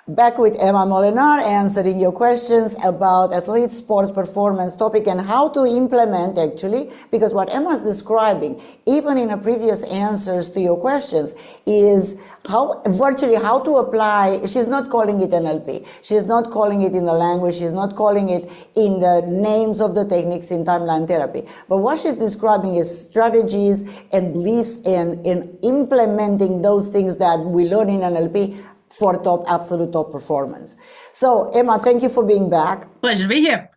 Back with Emma Molenaar, answering your questions about athlete sports performance topic and how to implement, actually, because what Emma's describing, even in her previous answers to your questions, is how to apply. She's not calling it NLP. She's not calling it in the language. She's not calling it in the names of the techniques in timeline therapy. But what she's describing is strategies and beliefs and in implementing those things that we learn in NLP for absolute top performance. So, Emma, thank you for being back. Pleasure to be here.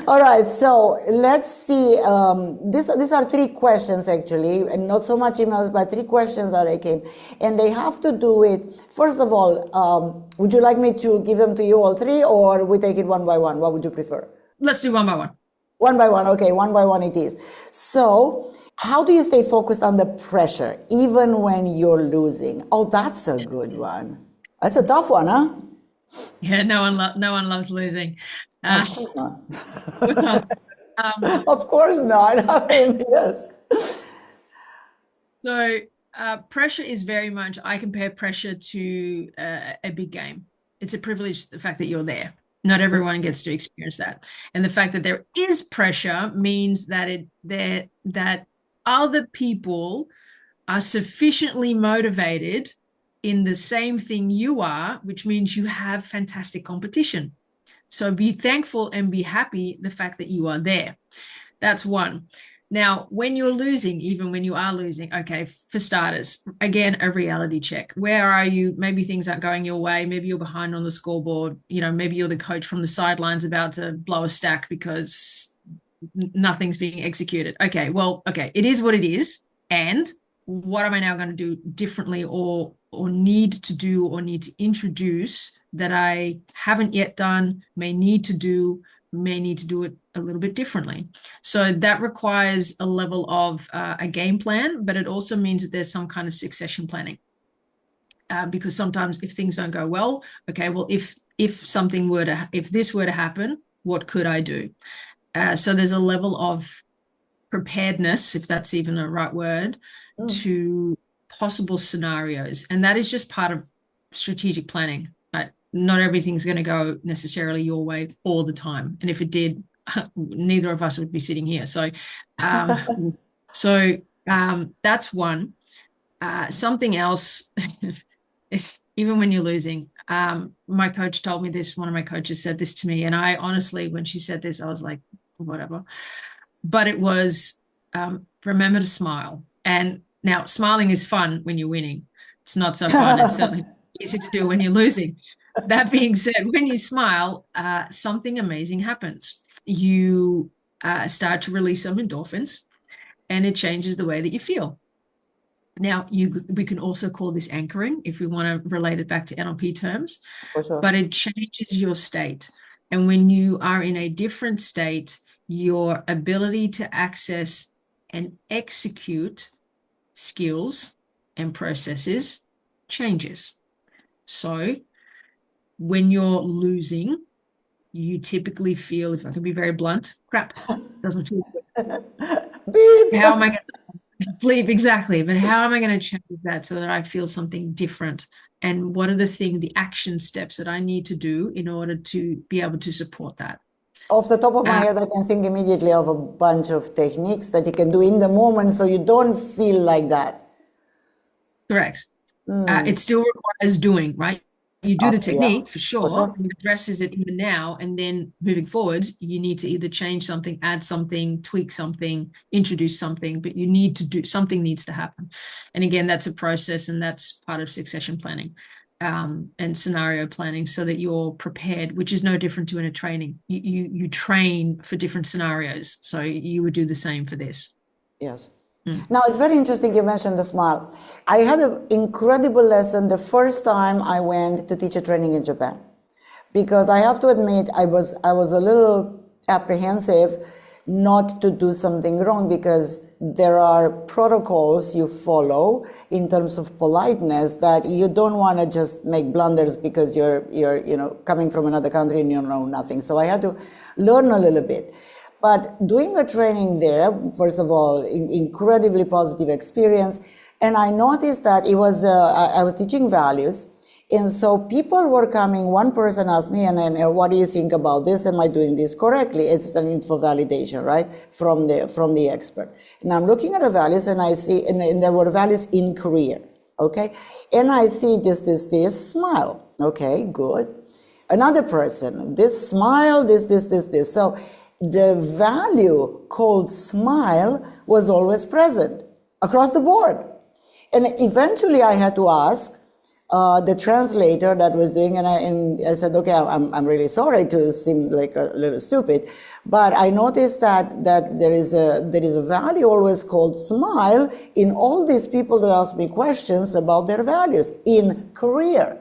All right, so let's see. These are three questions, actually, and not so much emails, but three questions that I came. And they have to do with, first of all, would you like me to give them to you all three, or we take it one by one? What would you prefer? Let's do one by one. One by one, okay, one by one it is. So, how do you stay focused on the pressure, even when you're losing? Oh, that's a good one. That's a tough one, huh? Yeah, no one loves losing. Of course not. I mean, yes. So pressure is very much, I compare pressure to a big game. It's a privilege, the fact that you're there. Not everyone gets to experience that. And the fact that there is pressure means that that other people are sufficiently motivated in the same thing you are, which means you have fantastic competition. So be thankful and be happy the fact that you are there. That's one. Now, when you're losing, even when you are losing, okay, for starters, again, a reality check. Where are you? Maybe things aren't going your way. Maybe you're behind on the scoreboard. You know, maybe you're the coach from the sidelines about to blow a stack because nothing's being executed. Okay, well, okay, it is what it is. And what am I now going to do differently or need to do or need to introduce that I haven't yet done, may need to do it a little bit differently. So that requires a level of a game plan, but it also means that there's some kind of succession planning. Because sometimes if things don't go well, okay, well, if this were to happen, what could I do? So there's a level of preparedness, if that's even a right word, to possible scenarios. And that is just part of strategic planning. Not everything's going to go necessarily your way all the time. And if it did, neither of us would be sitting here. So, that's one. Something else is, even when you're losing, my coach told me this, one of my coaches said this to me. And I honestly, when she said this, I was like, whatever. But it was, remember to smile. And now smiling is fun when you're winning. It's not so fun. It's certainly easy to do when you're losing. That being said, when you smile, something amazing happens. You start to release some endorphins, and it changes the way that you feel. Now, we can also call this anchoring if we want to relate it back to NLP terms, For sure. but it changes your state. And when you are in a different state, your ability to access and execute skills and processes changes. So when you're losing, you typically feel, if I can be very blunt, crap, doesn't feel good. Beep. How am I going to bleep? Exactly. But how am I going to change that so that I feel something different? And what are the action steps that I need to do in order to be able to support that? Off the top of my head, I can think immediately of a bunch of techniques that you can do in the moment so you don't feel like that. Correct. It still requires doing, right? You do the technique for sure. It addresses it in the now, and then moving forward, you need to either change something, add something, tweak something, introduce something, but you need to do something, needs to happen. And again, that's a process, and that's part of succession planning and scenario planning, so that you're prepared, which is no different to in a training. You train for different scenarios, so you would do the same for this. Yes. Now, it's very interesting you mentioned the smile. I had an incredible lesson the first time I went to teach a training in Japan, because I have to admit I was a little apprehensive not to do something wrong, because there are protocols you follow in terms of politeness that you don't want to just make blunders because you're coming from another country and you know nothing. So I had to learn a little bit. But doing a training there, first of all, incredibly positive experience. And I noticed that I was teaching values, And so people were coming, one person asked me, and what do you think about this? Am I doing this correctly? It's the need for validation, right? From the expert. And I'm looking at the values and I see, and there were values in career, okay? And I see this, smile. Okay, good. Another person, this smile, this. So the value called smile was always present across the board. And eventually I had to ask the translator that was doing, and I said, okay, I'm really sorry to seem like a little stupid, but I noticed that there is a value always called smile in all these people that ask me questions about their values in career.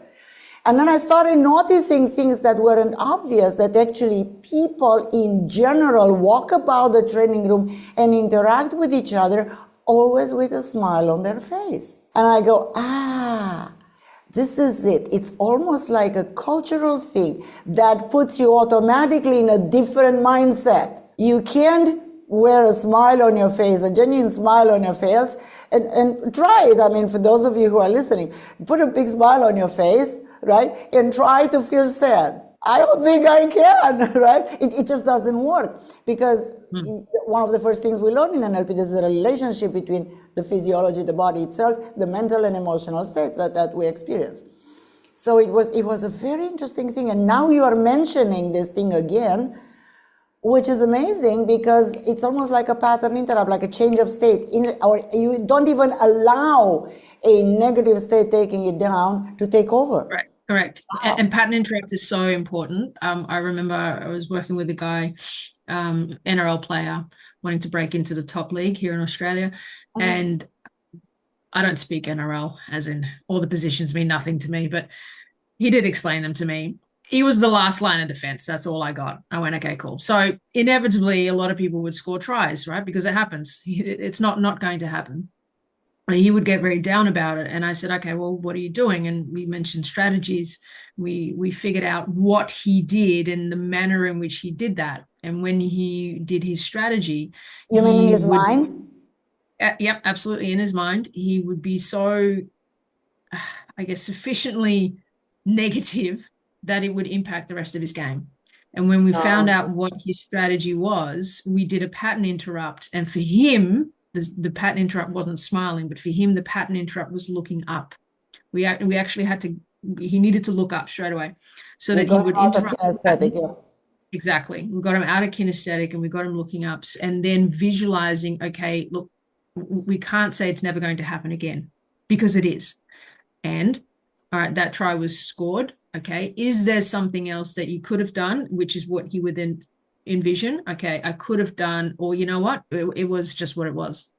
And then I started noticing things that weren't obvious, that actually people in general walk about the training room and interact with each other always with a smile on their face. And I go, this is it. It's almost like a cultural thing that puts you automatically in a different mindset. You can't wear a smile on your face, a genuine smile on your face, and try it. I mean, for those of you who are listening, put a big smile on your face, right? And try to feel sad. I don't think I can, right? It just doesn't work, because one of the first things we learn in NLP is the relationship between the physiology, the body itself, the mental and emotional states that we experience. So it was a very interesting thing. And now you are mentioning this thing again, which is amazing, because it's almost like a pattern interrupt, like a change of state. Or you don't even allow a negative state taking it down to take over. Right. Correct. Wow. And pattern interrupt is so important. I remember I was working with a guy, NRL player, wanting to break into the top league here in Australia. And I don't speak NRL, as in all the positions mean nothing to me, but he did explain them to me. He was the last line of defense. That's all I got. I went, okay, cool. So inevitably, a lot of people would score tries, right? Because it happens. It's not going to happen. He would get very down about it. And I said, okay, well, what are you doing? And we mentioned strategies. We figured out what he did and the manner in which he did that. And when he did his strategy, you mean in his mind? Yep, absolutely. In his mind, he would be so, I guess, sufficiently negative that it would impact the rest of his game. And when we found out what his strategy was, we did a pattern interrupt. And for him, the pattern interrupt wasn't smiling, but for him, the pattern interrupt was looking up. We actually had to, he needed to look up straight away so that he would interrupt. Exactly. We got him out of kinesthetic and we got him looking up and then visualizing, okay, look, we can't say it's never going to happen again, because it is. And all right, that try was scored. Okay. Is there something else that you could have done, which is what he would then envision? Okay, I could have done, or you know what, it was just what it was.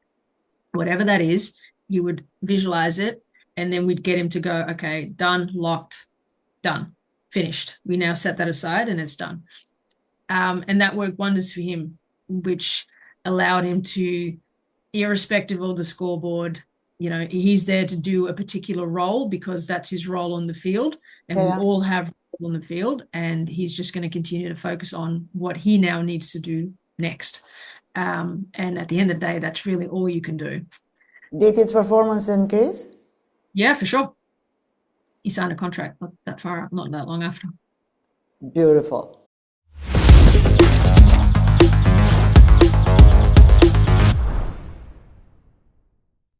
Whatever that is, you would visualize it, and then we'd get him to go, okay, done, locked, done, finished. We now set that aside and it's done. And that worked wonders for him, which allowed him to, irrespective of the scoreboard, you know, he's there to do a particular role because that's his role on the field, and we all have on the field, and he's just going to continue to focus on what he now needs to do next. And at the end of the day, that's really all you can do. Did his performance increase? Yeah, for sure. He signed a contract not that long after. Beautiful.